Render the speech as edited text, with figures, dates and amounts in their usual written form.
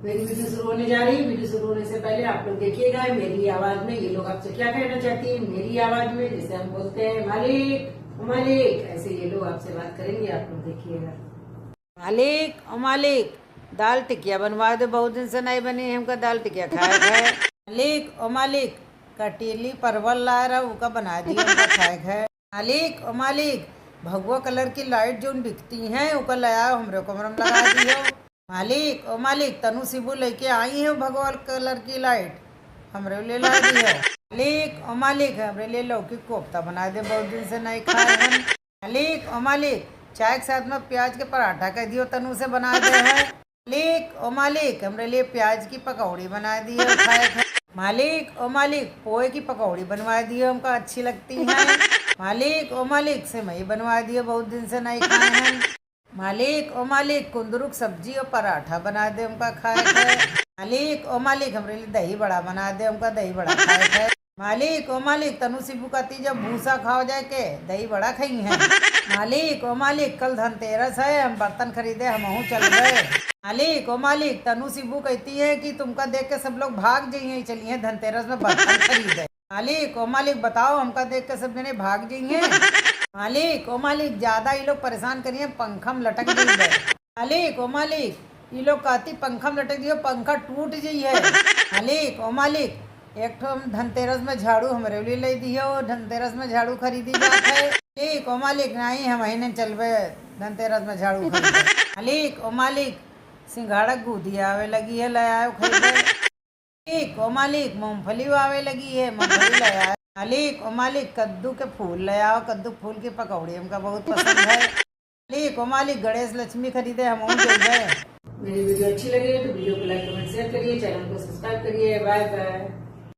मेरी वीडियो शुरू होने जा रही है। वीडियो शुरू होने से पहले आप लोग देखिएगा मेरी आवाज में ये लोग आपसे क्या कहना चाहती है। मेरी आवाज में जैसे हम बोलते हैं मालिक ओ मालिक, ऐसे ये लोग आपसे बात करेंगे। आप लोग देखिएगा। मालिक ओ मालिक, दाल टिकिया बनवा दो, बहुत दिन से नहीं बनी है, हमका दाल टिकिया खाए है। मालिक ओ मालिक, कटीली परवल ला रहा उसका बना दिया, हमका खाए है। मालिक ओ मालिक, भगवा कलर की लाइट जो बिकती हैं उसका लाया हमरे कमरे में लगा दियो। मालिक ओ मालिक, तनु शिबू लेके आई है भगवा कलर की लाइट, हमरे लिए ला दियो। मालिक ओ मालिक, हमरे लिए लौकी कोफ्ता बना दे, बहुत दिन से नहीं खाए हैं। मालिक ओ मालिक, चाय के साथ में प्याज के पराठा कह दियो, तनु से बना दे है। मालिक ओ मालिक, हमरे लिए प्याज की पकौड़ी बना दियो, खाए है। मालिक ओ मालिक, पोहे की पकौड़ी बनवा दियो, हमको अच्छी लगती है। मालिक ओ मालिक, सेवई बनवा दियो, बहुत दिन से नहीं खाए हैं। मालिक ओ मालिक, कुंदरू की सब्जी और पराठा बना दे, हमका खाए है। मालिक ओ मालिक, हमरे लिए दही बड़ा बना दे, हमका दही बड़ा खाए है। मालिक ओ मालिक, तनु शिबू कहती जब भूसा खाओ जाए के दही बड़ा खाई है। मालिक ओ मालिक, कल धनतेरस है, हम बर्तन खरीदे, हम चल गए। मालिक ओ मालिक, तनु शिबू कहती है कि तुमका देख के सब लोग भाग जाइए, चलिए धनतेरस में बर्तन खरीदे। मालिक ओ मालिक, बताओ हमका देख के सब जने भाग जाइए। मालिक ओ मालिक, ज्यादा ये लोग परेशान करिए, पंखा में लटक जाइए। मालिक ओ मालिक, ये लोग कहती पंखा में लटक दियो, पंखा टूट जाइए। मालिक ओ मालिक, एक ठो धनतेरस में झाड़ू हमरे लिए ले दियो, धनतेरस में झाड़ू खरीदी जात है। मालिक ओ मालिक, नहीं हम ही नहीं चलबे धनतेरस में झाड़ू खरीदे। मालिक ओ मालिक, सिंघाड़ा गुदी आवे लगी है, ले आयो खरीदे। मालिक ओ मालिक, मूंगफली आवे लगी है, मूंगफली ले आयो। मालिक ओ मालिक, कद्दू के फूल ले आओ, कद्दू फूल की पकौड़ी हमका बहुत पसंद है। मालिक ओ मालिक, गणेश लक्ष्मी खरीदे, हम गए। मेरी वीडियो अच्छी लगी तो वीडियो को लाइक कमेंट शेयर करिए, चैनल को सब्सक्राइब करिए। Bye bye.